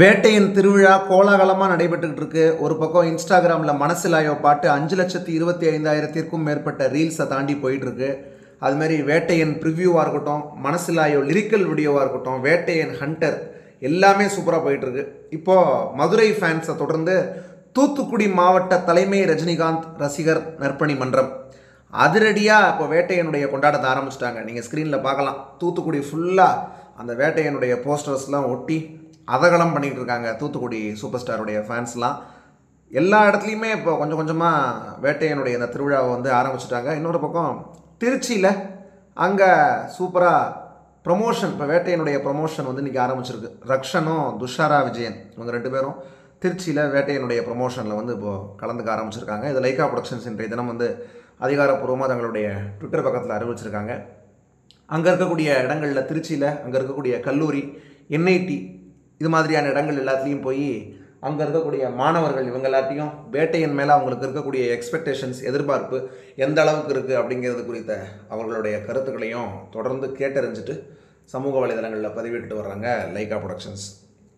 வேட்டையின் திருவிழா கோலாகலமாக நடைபெற்றுக்கிட்டு இருக்கு. ஒரு பக்கம் இன்ஸ்டாகிராமில் மனசிலாயோ பாட்டு 5,25,000க்கும் மேற்பட்ட ரீல்ஸை தாண்டி போயிட்டுருக்கு. அதுமாரி வேட்டையின் ப்ரிவ்யூவாக இருக்கட்டும், மனசிலாயோ லிரிக்கல் வீடியோவாக இருக்கட்டும், வேட்டையின் ஹண்டர் எல்லாமே சூப்பராக போயிட்டுருக்கு. இப்போது மதுரை ஃபேன்ஸை தொடர்ந்து தூத்துக்குடி மாவட்ட தலைமை ரஜினிகாந்த் ரசிகர் நற்பணி மன்றம் அதிரடியாக இப்போ வேட்டையனுடைய கொண்டாட்டத்தை ஆரம்பிச்சிட்டாங்க. நீங்கள் ஸ்க்ரீனில் பார்க்கலாம். தூத்துக்குடி ஃபுல்லாக அந்த வேட்டையனுடைய போஸ்டர்ஸ்லாம் ஒட்டி அதகலம் பண்ணிகிட்டு இருக்காங்க. தூத்துக்குடி சூப்பர் ஸ்டாருடைய ஃபேன்ஸ்லாம் எல்லா இடத்துலையுமே இப்போ கொஞ்சம் கொஞ்சமாக வேட்டையனுடைய இந்த திருவிழாவை வந்து ஆரம்பிச்சிட்டாங்க. இன்னொரு பக்கம் திருச்சியில் அங்கே சூப்பராக ப்ரொமோஷன், இப்போ வேட்டையனுடைய ப்ரொமோஷன் வந்து இன்றைக்கி ஆரம்பிச்சிருக்கு. ரக்ஷனும் துஷாரா விஜயன் இவங்க 2 பேரும் திருச்சியில் வேட்டையனுடைய ப்ரொமோஷனில் வந்து இப்போது கலந்துக்க ஆரம்பிச்சிருக்காங்க. இது லைக்கா ப்ரொடக்ஷன்ஸ் இன்றைய தினம் வந்து அதிகாரப்பூர்வமாக தங்களுடைய ட்விட்டர் பக்கத்தில் அறிவிச்சிருக்காங்க. அங்கே இருக்கக்கூடிய இடங்களில் திருச்சியில் அங்கே இருக்கக்கூடிய கல்லூரி, என்ஐடி இது மாதிரியான இடங்கள் எல்லாத்துலேயும் போய் அங்கே இருக்கக்கூடிய மாணவர்கள் இவங்க எல்லாத்தையும் வேட்டையின் மேலே அவங்களுக்கு இருக்கக்கூடிய எக்ஸ்பெக்டேஷன்ஸ், எதிர்பார்ப்பு எந்த அளவுக்கு இருக்குது அப்படிங்கிறது குறித்த அவர்களுடைய கருத்துக்களையும் தொடர்ந்து கேட்டறிஞ்சிட்டு சமூக வலைதளங்களில் பதிவிட்டு வர்றாங்க லைக்கா ப்ரொடக்ஷன்ஸ்.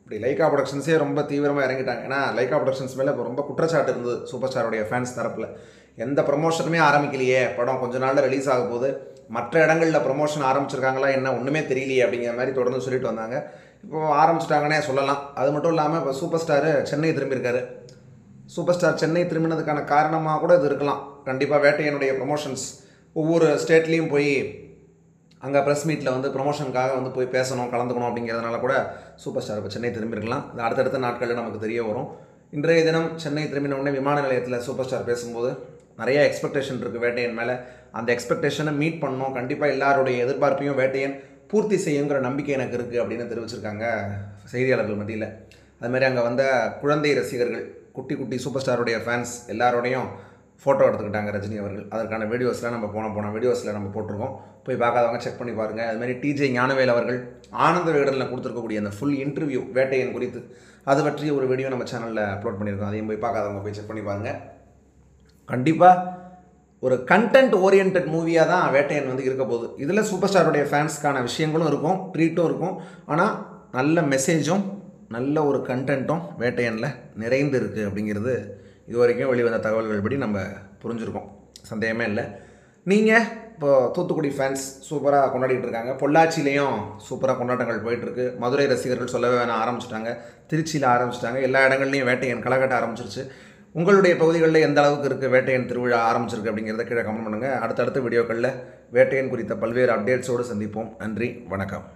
இப்படி லைக்கா ப்ரொடக்ஷன்ஸே ரொம்ப தீவிரமாக இறங்கிட்டாங்க. ஏன்னா லைக்கா ப்ரொடக்ஷன்ஸ் மேலே இப்போ ரொம்ப குற்றச்சாட்டு இருந்தது சூப்பர் ஸ்டாருடைய ஃபேன்ஸ் தரப்பில். எந்த ப்ரமோஷனுமே ஆரம்பிக்கலையே, படம் கொஞ்ச நாளில் ரிலீஸ் ஆக போது, மற்ற இடங்களில் ப்ரமோஷன் ஆரம்பிச்சிருக்காங்களா என்ன ஒன்றுமே தெரியலையே அப்படிங்கிற மாதிரி தொடர்ந்து சொல்லிட்டு வந்தாங்க. இப்போது ஆரம்பிச்சிட்டாங்கன்னே சொல்லலாம். அது மட்டும் இல்லாமல் இப்போ சூப்பர் ஸ்டாரு சென்னை திரும்பியிருக்காரு. சூப்பர் ஸ்டார் சென்னை திரும்பினதுக்கான காரணமாக கூட இது இருக்கலாம். கண்டிப்பாக வேட்டையனுடைய ப்ரொமோஷன்ஸ் ஒவ்வொரு ஸ்டேட்லேயும் போய் அங்கே ப்ரெஸ் மீட்டில் வந்து ப்ரொமோஷனுக்காக வந்து போய் பேசணும், கலந்துக்கணும் அப்படிங்கிறதுனால கூட சூப்பர் ஸ்டார் இப்போ சென்னை திரும்பியிருக்கலாம். இது அடுத்தடுத்த நாட்களில் நமக்கு தெரிய வரும். இன்றைய தினம் சென்னை திரும்பின உடனே விமான நிலையத்தில் சூப்பர் ஸ்டார் பேசும்போது நிறைய எக்ஸ்பெக்டேஷன் இருக்குது வேட்டையன் மேலே. அந்த எக்ஸ்பெக்டேஷனை மீட் பண்ணணும், கண்டிப்பாக எல்லாருடைய எதிர்பார்ப்பையும் வேட்டையன் பூர்த்தி செய்யுங்கிற நம்பிக்கை எனக்கு இருக்குது அப்படின்னு தெரிவிச்சிருக்காங்க செய்தியாளர்கள் மத்தியில். அதுமாதிரி அங்கே வந்த குழந்தை ரசிகர்கள், குட்டி குட்டி சூப்பர் ஸ்டாருடைய ஃபேன்ஸ் எல்லாரோடையும் ஃபோட்டோ எடுத்துக்கிட்டாங்க ரஜினி அவர்கள். அதற்கான வீடியோஸ்லாம் நம்ம போன வீடியோஸில் நம்ம போட்டிருக்கோம். போய் பார்க்காதவங்க செக் பண்ணி பாருங்கள். அதுமாதிரி டிஜே ஞானவேல் அவர்கள் ஆனந்த விகடனில் கொடுத்துருக்கக்கூடிய அந்த ஃபுல் இன்டர்வியூ வேட்டையன் குறித்து அது பற்றி ஒரு வீடியோ நம்ம சேனலில் அப்லோட் பண்ணியிருக்கோம். அதையும் போய் பார்க்காதவங்க போய் செக் பண்ணி பாருங்கள். கண்டிப்பாக ஒரு கண்டென்ட் ஓரியன்ட் மூவியாக தான் வேட்டையன் வந்து இருக்க போகுது. இதில் சூப்பர் ஸ்டாருடைய ஃபேன்ஸ்க்கான விஷயங்களும் இருக்கும், ட்ரீட்டும் இருக்கும். ஆனால் நல்ல மெசேஜும் நல்ல ஒரு கண்டென்ட்டும் வேட்டையனில் நிறைந்து இருக்குது அப்படிங்கிறது இது வரைக்கும் வெளிவந்த தகவல்கள் படி நம்ம புரிஞ்சுருக்கோம். சந்தேகமே இல்லை. நீங்கள் இப்போது தூத்துக்குடி ஃபேன்ஸ் சூப்பராக கொண்டாடிட்டு இருக்காங்க. பொள்ளாச்சியிலையும் சூப்பராக கொண்டாட்டங்கள் போயிட்டுருக்கு. மதுரை ரசிகர்கள் சொல்லவே வேணாம் ஆரம்பிச்சிட்டாங்க. திருச்சியில் ஆரம்பிச்சிட்டாங்க. எல்லா இடங்கள்லையும் வேட்டையன் களகட்ட ஆரம்பிச்சிருச்சு. உங்களுடைய பகுதிகளில் எந்த அளவுக்கு இருக்குது வேட்டையன் திருவிழா ஆரம்பிச்சிருக்கு அப்படிங்கிறத கீழே கமெண்ட் பண்ணுங்கள். அடுத்தடுத்த வீடியோக்களில் வேட்டையன் குறித்த பல்வேறு அப்டேட்ஸோடு சந்திப்போம். நன்றி, வணக்கம்.